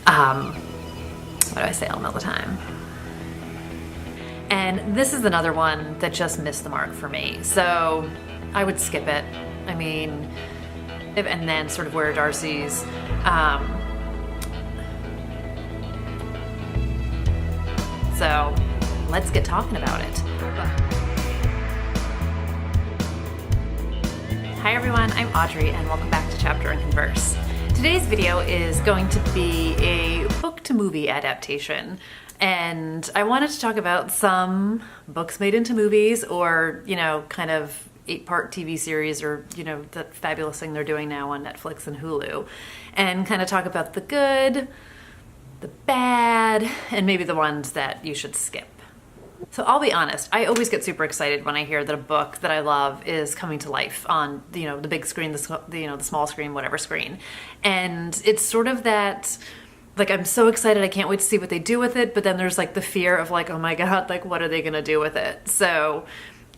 What do I say all the time? And this is another one that just missed the mark for me. So I would skip it. I mean, and then sort of where Darcy's, so let's get talking about it. Hi everyone, I'm Audrey and welcome back to Chapter and Converse. Today's video is going to be a book to movie adaptation, and I wanted to talk about some books made into movies, or, you know, kind of 8-part TV series, or, you know, that fabulous thing they're doing now on Netflix and Hulu, and kind of talk about the good, the bad, and maybe the ones that you should skip. So I'll be honest, I always get super excited when I hear that a book that I love is coming to life on, you know, the big screen, the small screen, whatever screen. And it's sort of that, like, I'm so excited, I can't wait to see what they do with it, but then there's like the fear of like, oh my God, like what are they gonna do with it? So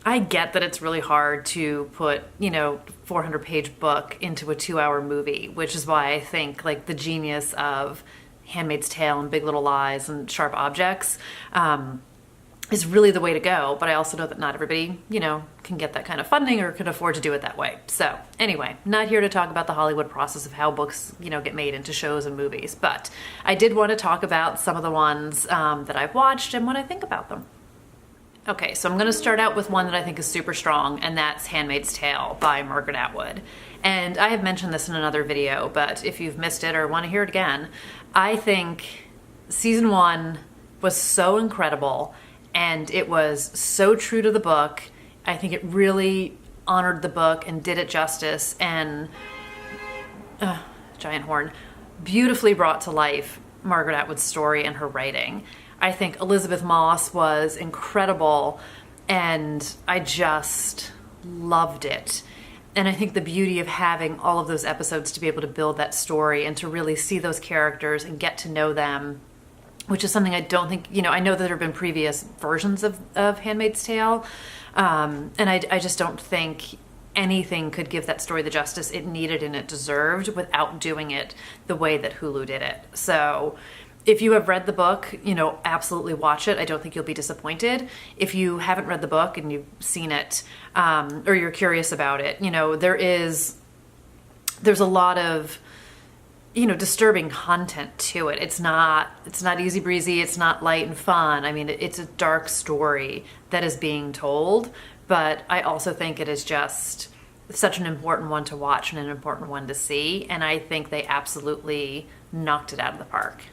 I get that it's really hard to put, you know, 400-page book into a 2-hour movie, which is why I think like the genius of Handmaid's Tale and Big Little Lies and Sharp Objects, is really the way to go. But I also know that not everybody, you know, can get that kind of funding or can afford to do it that way. So anyway, not here to talk about the Hollywood process of how books, you know, get made into shows and movies, but I did want to talk about some of the ones that I've watched and what I think about them. Okay, so I'm going to start out with one that I think is super strong, and that's Handmaid's Tale by Margaret Atwood. And I have mentioned this in another video, but if you've missed it or want to hear it again, I think season 1 was so incredible. And it was so true to the book. I think it really honored the book and did it justice, and giant horn, beautifully brought to life Margaret Atwood's story and her writing. I think Elizabeth Moss was incredible, and I just loved it. And I think the beauty of having all of those episodes to be able to build that story and to really see those characters and get to know them, which is something I don't think, you know, I know that there have been previous versions of Handmaid's Tale, and I just don't think anything could give that story the justice it needed and it deserved without doing it the way that Hulu did it. So if you have read the book, you know, absolutely watch it. I don't think you'll be disappointed. If you haven't read the book and you've seen it, or you're curious about it, you know, there's a lot of, you know, disturbing content to it. It's not easy breezy. It's not light and fun. I mean, it's a dark story that is being told, but I also think it is just such an important one to watch and an important one to see. And I think they absolutely knocked it out of the park.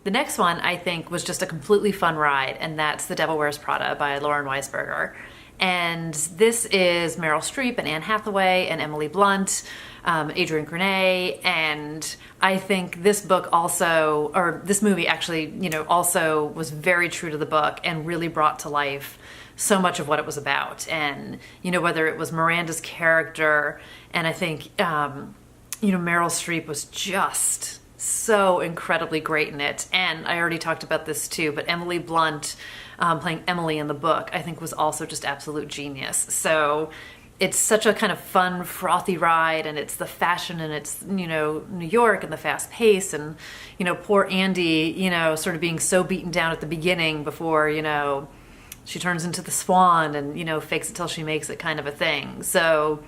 The next one I think was just a completely fun ride, and that's The Devil Wears Prada by Lauren Wiesberger. And this is Meryl Streep and Anne Hathaway and Emily Blunt, Adrian Grenay, and I think this book also, or this movie actually, you know, also was very true to the book and really brought to life so much of what it was about. And, you know, whether it was Miranda's character, and I think, you know, Meryl Streep was just so incredibly great in it. And I already talked about this too, but Emily Blunt, playing Emily in the book, I think was also just absolute genius. So it's such a kind of fun, frothy ride, and it's the fashion, and it's, you know, New York and the fast pace, and, you know, poor Andy, you know, sort of being so beaten down at the beginning before, you know, she turns into the swan and, you know, fakes it till she makes it kind of a thing. So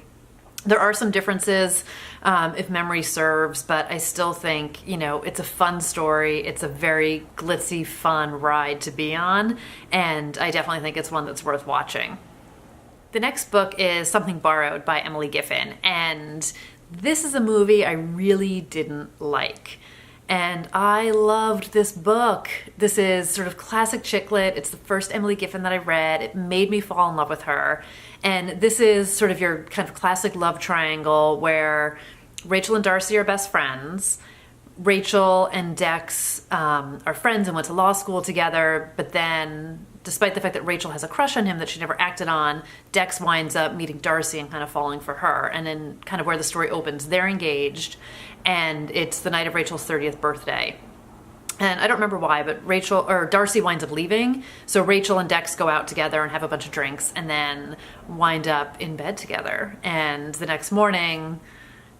there are some differences, if memory serves, but I still think, you know, it's a fun story. It's a very glitzy, fun ride to be on, and I definitely think it's one that's worth watching. The next book is Something Borrowed by Emily Giffin, and this is a movie I really didn't like. And I loved this book. This is sort of classic chick lit. It's the first Emily Giffin that I read. It made me fall in love with her. And this is sort of your kind of classic love triangle where Rachel and Darcy are best friends. Rachel and Dex are friends and went to law school together, but then despite the fact that Rachel has a crush on him that she never acted on, Dex winds up meeting Darcy and kind of falling for her. And then kind of where the story opens, they're engaged, and it's the night of Rachel's 30th birthday. And I don't remember why, but Darcy winds up leaving. So Rachel and Dex go out together and have a bunch of drinks and then wind up in bed together. And the next morning,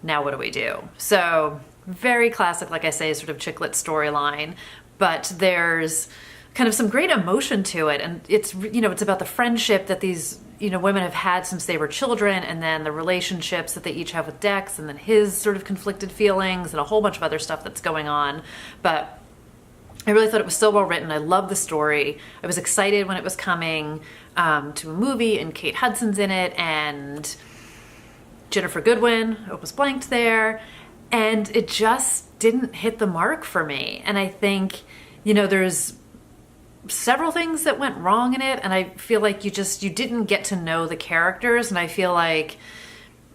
now what do we do? So very classic, like I say, sort of chick lit storyline, but there's kind of some great emotion to it. And it's, you know, it's about the friendship that these, you know, women have had since they were children, and then the relationships that they each have with Dex, and then his sort of conflicted feelings and a whole bunch of other stuff that's going on. But I really thought it was so well written. I loved the story. I was excited when it was coming to a movie, and Kate Hudson's in it, and Jennifer Goodwin, Opus blanked there, and it just didn't hit the mark for me. And I think, you know, there's several things that went wrong in it, and I feel like you didn't get to know the characters. And I feel like,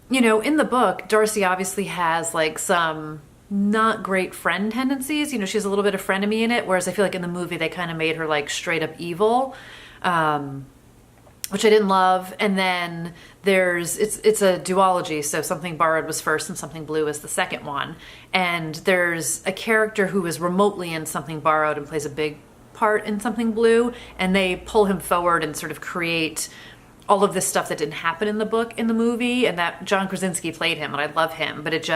you know, in the book, Darcy obviously has like some not great friend tendencies. You know, she has a little bit of frenemy in it, whereas I feel like in the movie they kind of made her like straight up evil, which I didn't love. And then it's a duology, so Something Borrowed was first and Something Blue is the second one. And there's a character who is remotely in Something Borrowed and plays a big part in Something Blue, and they pull him forward and sort of create all of this stuff that didn't happen in the book in the movie, and that John Krasinski played him, and I love him, but it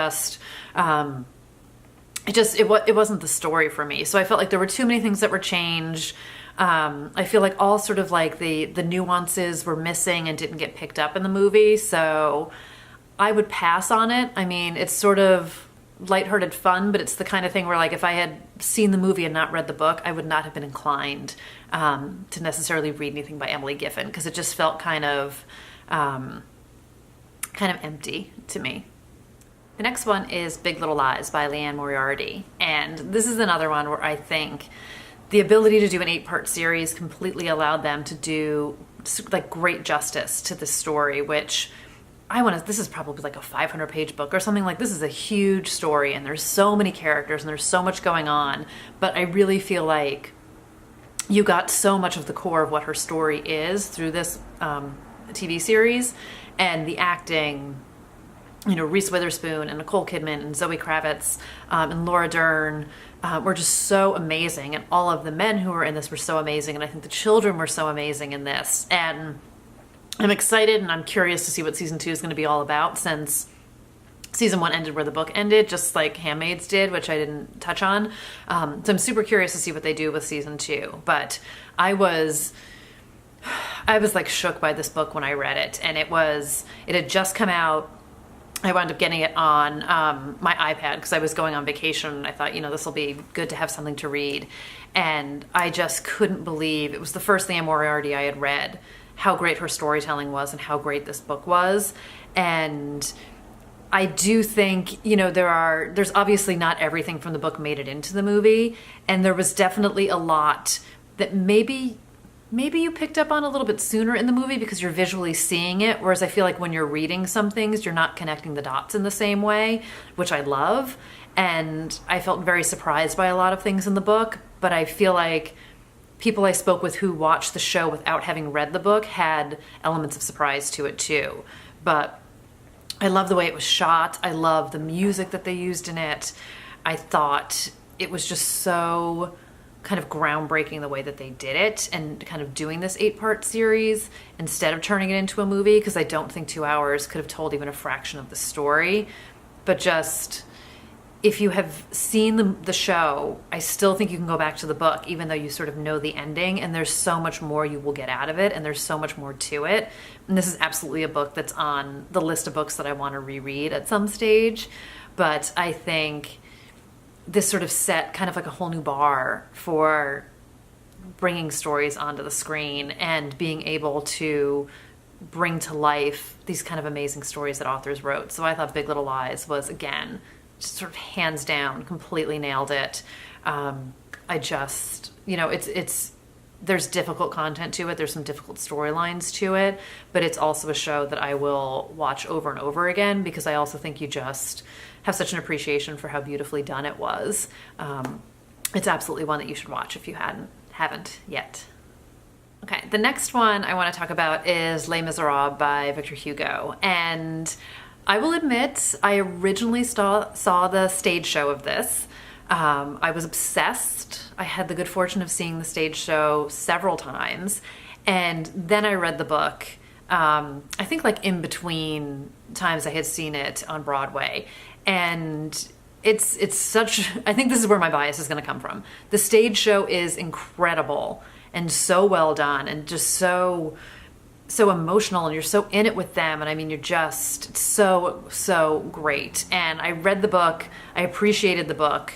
wasn't the story for me. So I felt like there were too many things that were changed. I feel like all sort of like the nuances were missing and didn't get picked up in the movie, so I would pass on it. I mean, it's sort of lighthearted fun, but it's the kind of thing where, like, if I had seen the movie and not read the book, I would not have been inclined to necessarily read anything by Emily Giffin, because it just felt kind of empty to me. The next one is Big Little Lies by Liane Moriarty, and this is another one where I think the ability to do an 8-part series completely allowed them to do like great justice to the story, which this is probably like a 500-page book or something. Like, this is a huge story, and there's so many characters and there's so much going on, but I really feel like you got so much of the core of what her story is through this TV series. And the acting, you know, Reese Witherspoon and Nicole Kidman and Zoe Kravitz and Laura Dern were just so amazing, and all of the men who were in this were so amazing, and I think the children were so amazing in this. And I'm excited, and I'm curious to see what season 2 is going to be all about, since season 1 ended where the book ended, just like Handmaid's did, which I didn't touch on. So I'm super curious to see what they do with season 2. But I was like shook by this book when I read it, and it had just come out. I wound up getting it on my iPad because I was going on vacation, and I thought, you know, this will be good to have something to read. And I just couldn't believe it was the first Liane Moriarty I had read, how great her storytelling was and how great this book was. And I do think, you know, there's obviously not everything from the book made it into the movie, and there was definitely a lot that maybe you picked up on a little bit sooner in the movie because you're visually seeing it, whereas I feel like when you're reading some things, you're not connecting the dots in the same way, which I love. And I felt very surprised by a lot of things in the book, but I feel like people I spoke with who watched the show without having read the book had elements of surprise to it too. But I love the way it was shot. I love the music that they used in it. I thought it was just so kind of groundbreaking the way that they did it, and kind of doing this 8-part series instead of turning it into a movie, because I don't think 2 hours could have told even a fraction of the story. But just, if you have seen the show, I still think you can go back to the book, even though you sort of know the ending, and there's so much more you will get out of it, and there's so much more to it. And this is absolutely a book that's on the list of books that I want to reread at some stage. But I think this sort of set kind of like a whole new bar for bringing stories onto the screen and being able to bring to life these kind of amazing stories that authors wrote. So I thought Big Little Lies was, again, just sort of hands down, completely nailed it. I just, you know, there's difficult content to it. There's some difficult storylines to it, but it's also a show that I will watch over and over again, because I also think you just have such an appreciation for how beautifully done it was. It's absolutely one that you should watch if you haven't yet. Okay, the next one I want to talk about is Les Miserables by Victor Hugo. And I will admit, I originally saw the stage show of this. I was obsessed. I had the good fortune of seeing the stage show several times. And then I read the book, I think like in between times I had seen it on Broadway. And it's such, I think this is where my bias is going to come from. The stage show is incredible and so well done and just so emotional, and you're so in it with them, and I mean, you're just so great. And I read the book, I appreciated the book,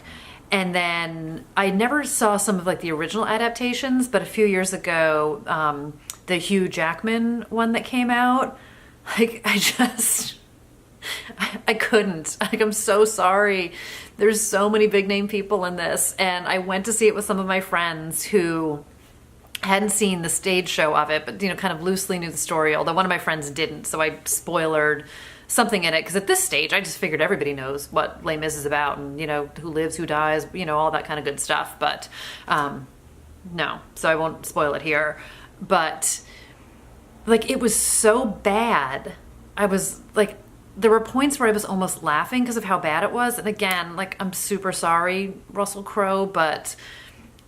and then I never saw some of like the original adaptations, but a few years ago, the Hugh Jackman one that came out, like I couldn't. Like, I'm so sorry. There's so many big name people in this, and I went to see it with some of my friends who hadn't seen the stage show of it, but kind of loosely knew the story, although one of my friends didn't, so I spoilered something in it, because at this stage I just figured everybody knows what Les Mis is about, and who lives, who dies, all that kind of good stuff. But no, so I won't spoil it here. But like, it was so bad, I was like, there were points where I was almost laughing because of how bad it was. And again, like, I'm super sorry, Russell Crowe, but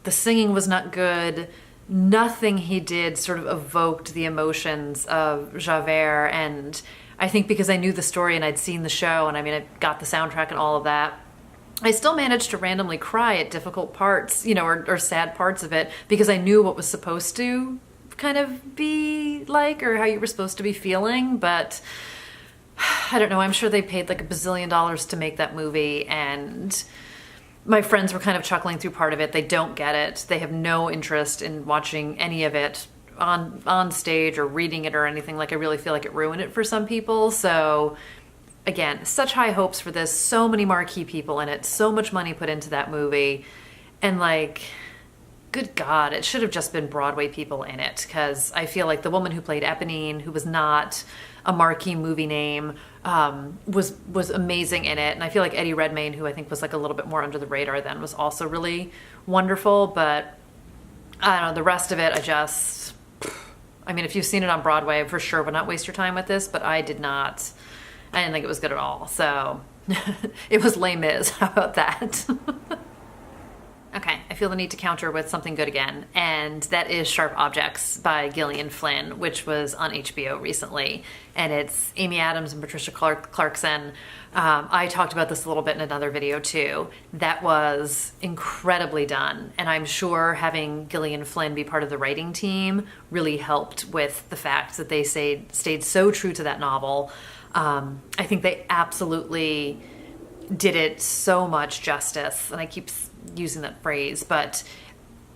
the singing was not good. Nothing he did sort of evoked the emotions of Javert. And I think because I knew the story and I'd seen the show, and I mean, I got the soundtrack and all of that, I still managed to randomly cry at difficult parts, or sad parts of it, because I knew what was supposed to kind of be like, or how you were supposed to be feeling. But I don't know, I'm sure they paid like $1 bazillion to make that movie, and my friends were kind of chuckling through part of it. They don't get it. They have no interest in watching any of it on stage or reading it or anything. Like, I really feel like it ruined it for some people. So again, such high hopes for this, so many marquee people in it, so much money put into that movie, and like, good God, it should have just been Broadway people in it, because I feel like the woman who played Eponine, who was not a marquee movie name, was amazing in it. And I feel like Eddie Redmayne, who I think was like a little bit more under the radar then, was also really wonderful. But I don't know, the rest of it, I mean, if you've seen it on Broadway, for sure would not waste your time with this, but I did not. I didn't think it was good at all. So it was Les Mis. How about that? Okay, I feel the need to counter with something good again, and that is Sharp Objects by Gillian Flynn, which was on HBO recently, and it's Amy Adams and Patricia Clarkson. I talked about this a little bit in another video too. That was incredibly done, and I'm sure having Gillian Flynn be part of the writing team really helped with the fact that they stayed so true to that novel. I think they absolutely did it so much justice, and I keep using that phrase, but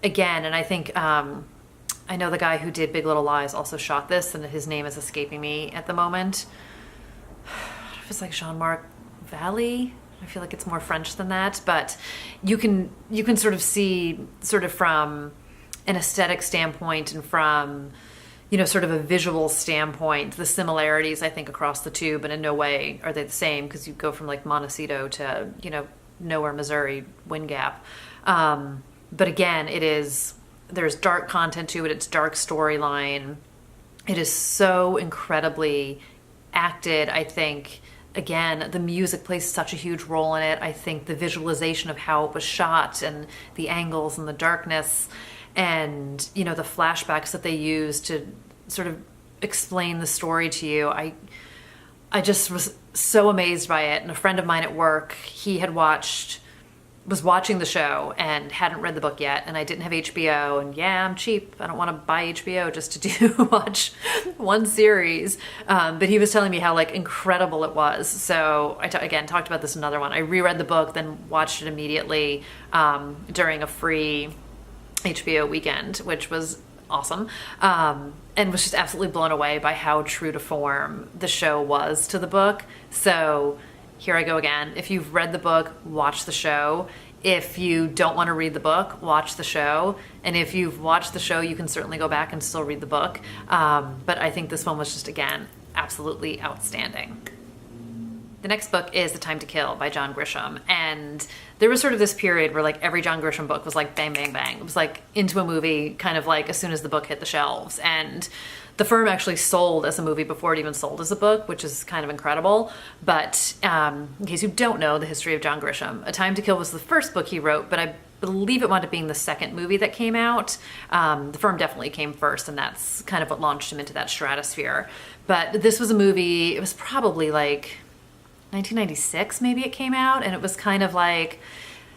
again, and I think I know the guy who did Big Little Lies also shot this, and his name is escaping me at the moment. It was like Jean-Marc Vallée. I feel like it's more French than that, but you can sort of see, sort of from an aesthetic standpoint and from sort of a visual standpoint, the similarities, I think, across the two, but in no way are they the same, because you go from like Montecito to Nowhere, Missouri, Wind Gap. But again, there's dark content to it. It's dark storyline. It is so incredibly acted. I think, again, the music plays such a huge role in it. I think the visualization of how it was shot and the angles and the darkness and, the flashbacks that they use to sort of explain the story to you. I just was so amazed by it. And a friend of mine at work, he was watching the show and hadn't read the book yet. And I didn't have HBO. And yeah, I'm cheap. I don't want to buy HBO just to watch one series. But he was telling me how like incredible it was. So I again talked about this in another one. I reread the book, then watched it immediately during a free HBO weekend, which was awesome, and was just absolutely blown away by how true to form the show was to the book. So here I go again. If you've read the book, watch the show. If you don't want to read the book, watch the show. And if you've watched the show, you can certainly go back and still read the book. But I think this one was just, again, absolutely outstanding. The next book is The Time to Kill by John Grisham. And there was sort of this period where like every John Grisham book was like bang, bang, bang. It was like into a movie kind of like as soon as the book hit the shelves. And The Firm actually sold as a movie before it even sold as a book, which is kind of incredible. But in case you don't know the history of John Grisham, A Time to Kill was the first book he wrote, but I believe it wound up being the second movie that came out. The Firm definitely came first, and that's kind of what launched him into that stratosphere. But this was a movie, it was probably like 1996 maybe it came out, and it was kind of like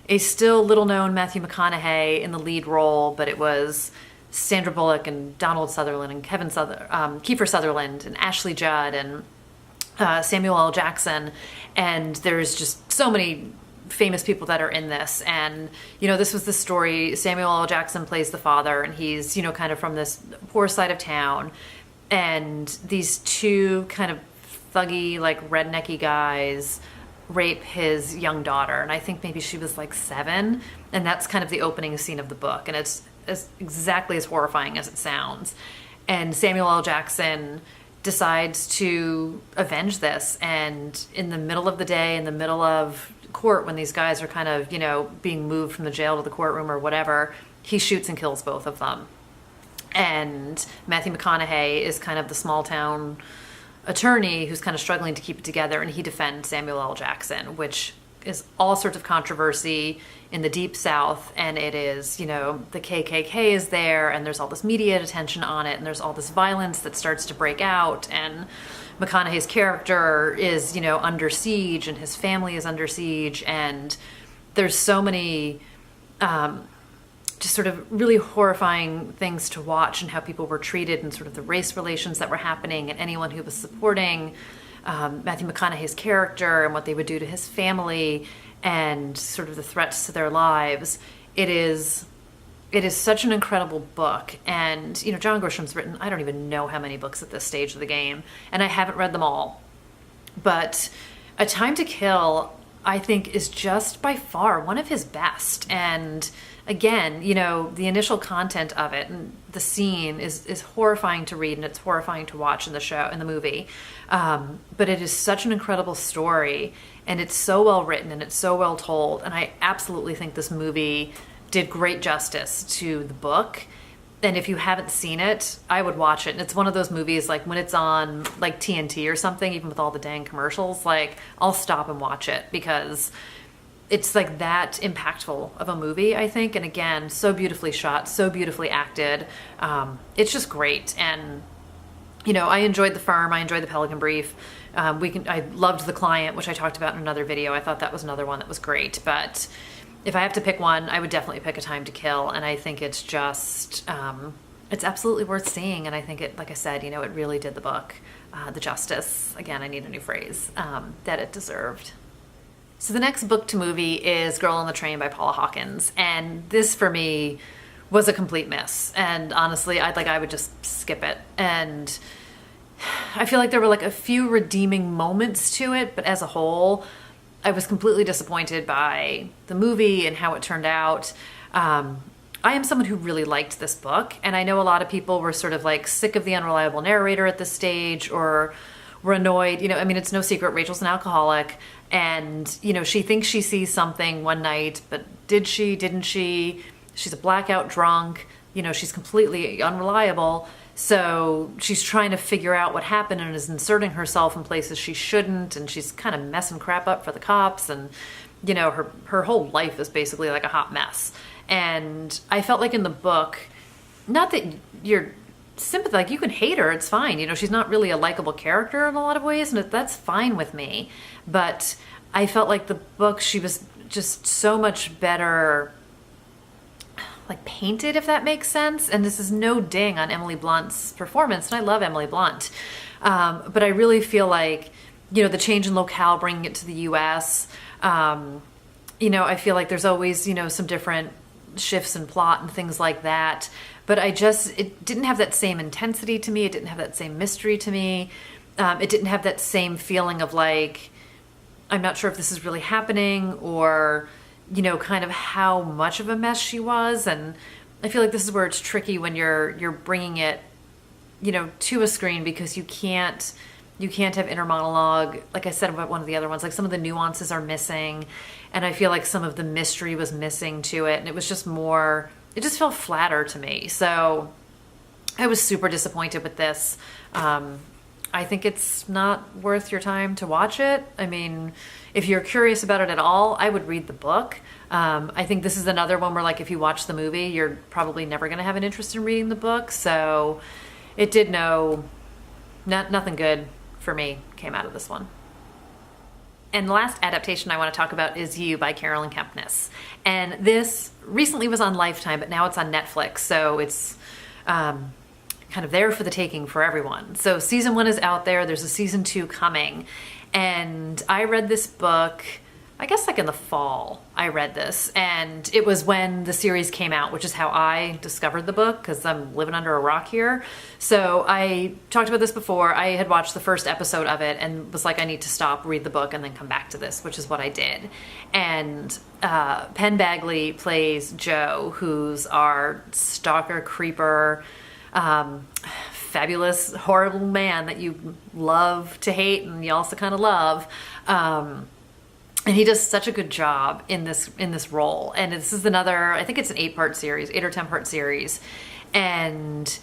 a still little known Matthew McConaughey in the lead role, but it was Sandra Bullock and Donald Sutherland and Kiefer Sutherland and Ashley Judd and Samuel L. Jackson, and there's just so many famous people that are in this. And this was the story. Samuel L. Jackson plays the father, and he's kind of from this poor side of town, and these two kind of thuggy, like rednecky guys rape his young daughter, and I think maybe she was like 7, and that's kind of the opening scene of the book, and it's exactly as horrifying as it sounds. And Samuel L. Jackson decides to avenge this, and in the middle of the day, in the middle of court, when these guys are kind of being moved from the jail to the courtroom or whatever, he shoots and kills both of them. And Matthew McConaughey is kind of the small town attorney who's kind of struggling to keep it together, and he defends Samuel L. Jackson, which is all sorts of controversy in the Deep South, and it is, the KKK is there, and there's all this media attention on it, and there's all this violence that starts to break out, and McConaughey's character is, under siege, and his family is under siege, and there's so many just sort of really horrifying things to watch, and how people were treated, and sort of the race relations that were happening, and anyone who was supporting Matthew McConaughey's character and what they would do to his family, and sort of the threats to their lives. It is such an incredible book. And John Grisham's written, I don't even know how many books at this stage of the game, and I haven't read them all, but A Time to Kill, I think, is just by far one of his best. And again, the initial content of it and the scene is horrifying to read, and it's horrifying to watch in the movie. But it is such an incredible story, and it's so well written, and it's so well told. And I absolutely think this movie did great justice to the book. And if you haven't seen it, I would watch it. And it's one of those movies, like when it's on like TNT or something, even with all the dang commercials, like I'll stop and watch it, because it's like that impactful of a movie, I think. And again, so beautifully shot, so beautifully acted. It's just great. And I enjoyed The Firm, I enjoyed The Pelican Brief. I loved The Client, which I talked about in another video. I thought that was another one that was great. But if I have to pick one, I would definitely pick A Time to Kill. And I think it's just, it's absolutely worth seeing. And I think it, like I said, it really did the book the justice, again, I need a new phrase, that it deserved. So the next book to movie is Girl on the Train by Paula Hawkins. And this, for me, was a complete miss. And honestly, I would just skip it. And I feel like there were like a few redeeming moments to it, but as a whole, I was completely disappointed by the movie and how it turned out. I am someone who really liked this book, and I know a lot of people were sort of like sick of the unreliable narrator at this stage, or were annoyed. It's no secret Rachel's an alcoholic, and she thinks she sees something one night, but did she, didn't she? She's a blackout drunk, she's completely unreliable. So she's trying to figure out what happened, and is inserting herself in places she shouldn't, and she's kind of messing crap up for the cops, and her whole life is basically like a hot mess. And I felt like in the book, not that you're sympathetic, you can hate her, it's fine. She's not really a likable character in a lot of ways, and that's fine with me. But I felt like the book, she was just so much better like painted, if that makes sense. And this is no ding on Emily Blunt's performance, and I love Emily Blunt. But I really feel like, the change in locale, bringing it to the US, I feel like there's always, some different shifts in plot and things like that. But it didn't have that same intensity to me. It didn't have that same mystery to me. It didn't have that same feeling of like, I'm not sure if this is really happening, or kind of how much of a mess she was. And I feel like this is where it's tricky when you're bringing it, to a screen, because you can't have inner monologue. Like I said about one of the other ones, like some of the nuances are missing, and I feel like some of the mystery was missing to it, and it was just more, it just felt flatter to me. So I was super disappointed with this. I think it's not worth your time to watch it. If you're curious about it at all, I would read the book. I think this is another one where, like, if you watch the movie, you're probably never going to have an interest in reading the book. So it did nothing good for me came out of this one. And the last adaptation I want to talk about is You by Carolyn Kepnes. And this recently was on Lifetime, but now it's on Netflix, so it's kind of there for the taking for everyone. So season 1 is out there. There's a season 2 coming. And I read this book, I guess like in the fall, I read this. And it was when the series came out, which is how I discovered the book, because I'm living under a rock here. So I talked about this before. I had watched the first episode of it and was like, I need to stop, read the book, and then come back to this, which is what I did. And Penn Badgley plays Joe, who's our stalker, creeper, fabulous, horrible man that you love to hate and you also kind of love. And he does such a good job in this role. And this is another, I think it's an 8-part series, 8 or 10-part series. And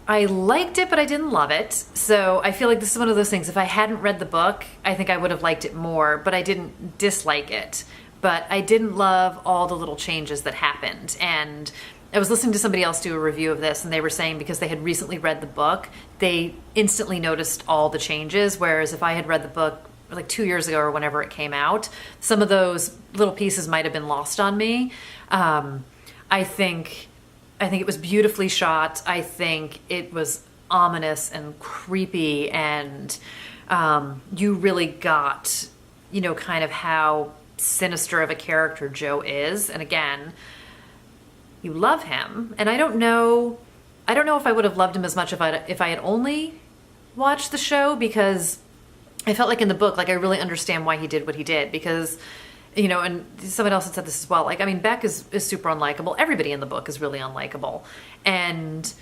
I liked it, but I didn't love it. So I feel like this is one of those things, if I hadn't read the book, I think I would have liked it more, but I didn't dislike it. But I didn't love all the little changes that happened. And I was listening to somebody else do a review of this, and they were saying because they had recently read the book, they instantly noticed all the changes, whereas if I had read the book like 2 years ago or whenever it came out, some of those little pieces might have been lost on me. I think it was beautifully shot. I think it was ominous and creepy, and you really got, kind of how sinister of a character Joe is. And again, you love him, and I don't know if I would have loved him as much if I had only watched the show, because I felt like in the book, like I really understand why he did what he did, because, and someone else had said this as well. Like, I mean, Beck is super unlikable. Everybody in the book is really unlikable. And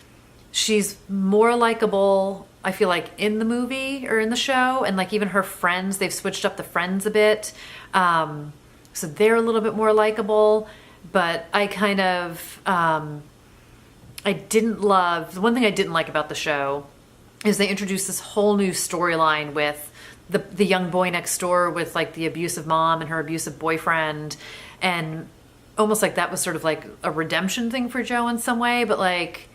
she's more likable, I feel like, in the movie or in the show. And like even her friends, they've switched up the friends a bit. So they're a little bit more likable. But I kind of, I didn't love, the one thing I didn't like about the show is they introduced this whole new storyline with the young boy next door with like the abusive mom and her abusive boyfriend, and almost like that was sort of like a redemption thing for Joe in some way, but like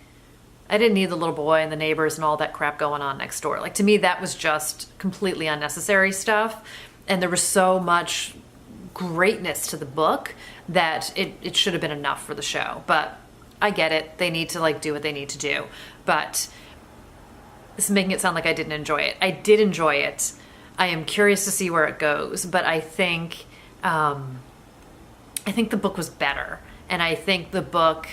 I didn't need the little boy and the neighbors and all that crap going on next door. Like, to me, that was just completely unnecessary stuff, and there was so much greatness to the book that it should have been enough for the show. But I get it, they need to like do what they need to do, but this is making it sound like I didn't enjoy it. I did enjoy it. I am curious to see where it goes, but I think the book was better. And I think the book,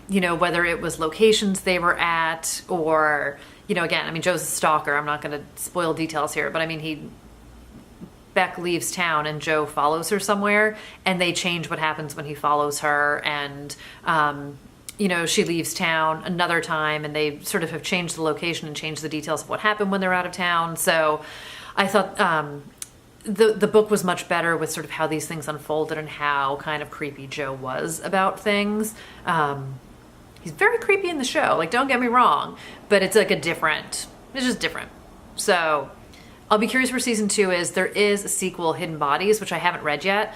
whether it was locations they were at or, again, I mean, Joe's a stalker. I'm not going to spoil details here, but I mean, Beck leaves town and Joe follows her somewhere, and they change what happens when he follows her. And, she leaves town another time, and they sort of have changed the location and changed the details of what happened when they're out of town. So I thought the book was much better with sort of how these things unfolded and how kind of creepy Joe was about things. He's very creepy in the show, like, don't get me wrong, but it's like it's just different. So I'll be curious where season 2 is. There is a sequel, Hidden Bodies, which I haven't read yet.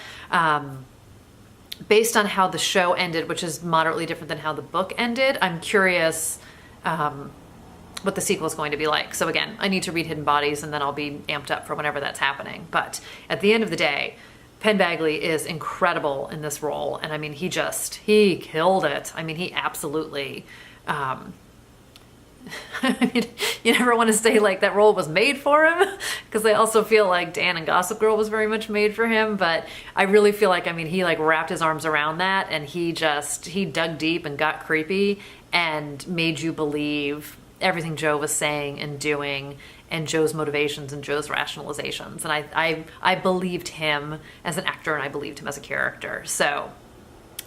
Based on how the show ended, which is moderately different than how the book ended, I'm curious what the sequel is going to be like. So again, I need to read Hidden Bodies, and then I'll be amped up for whenever that's happening. But at the end of the day, Penn Badgley is incredible in this role. And I mean, he killed it. I mean, he absolutely, I mean, you never want to say like that role was made for him, because I also feel like Dan and Gossip Girl was very much made for him. But I really feel like, I mean, he like wrapped his arms around that, and he dug deep and got creepy and made you believe everything Joe was saying and doing, and Joe's motivations and Joe's rationalizations. And I believed him as an actor, and I believed him as a character. So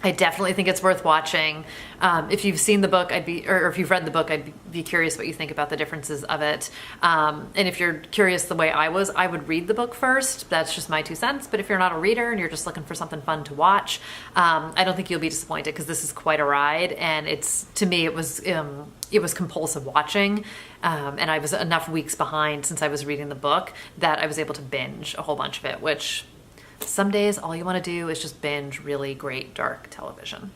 I definitely think it's worth watching. If you've seen the book, or if you've read the book, I'd be curious what you think about the differences of it. And if you're curious the way I was, I would read the book first. That's just my 2 cents. But if you're not a reader and you're just looking for something fun to watch, I don't think you'll be disappointed, because this is quite a ride. And to me, it was compulsive watching. And I was enough weeks behind since I was reading the book that I was able to binge a whole bunch of it, which some days all you want to do is just binge really great dark television.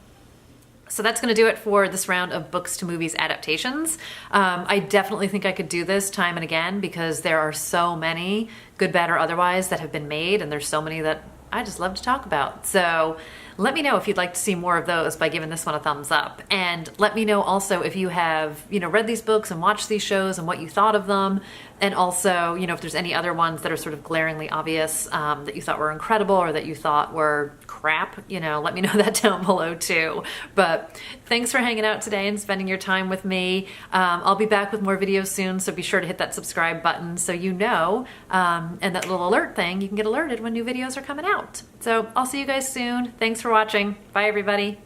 So that's going to do it for this round of books to movies adaptations. I definitely think I could do this time and again because there are so many, good, bad, or otherwise, that have been made, and there's so many that I just love to talk about. So let me know if you'd like to see more of those by giving this one a thumbs up. And let me know also if you have, read these books and watched these shows and what you thought of them. And also, if there's any other ones that are sort of glaringly obvious that you thought were incredible or that you thought were crap, let me know that down below too. But thanks for hanging out today and spending your time with me. I'll be back with more videos soon, so be sure to hit that subscribe button so you know, and that little alert thing, you can get alerted when new videos are coming out. So I'll see you guys soon. Thanks for watching. Bye, everybody.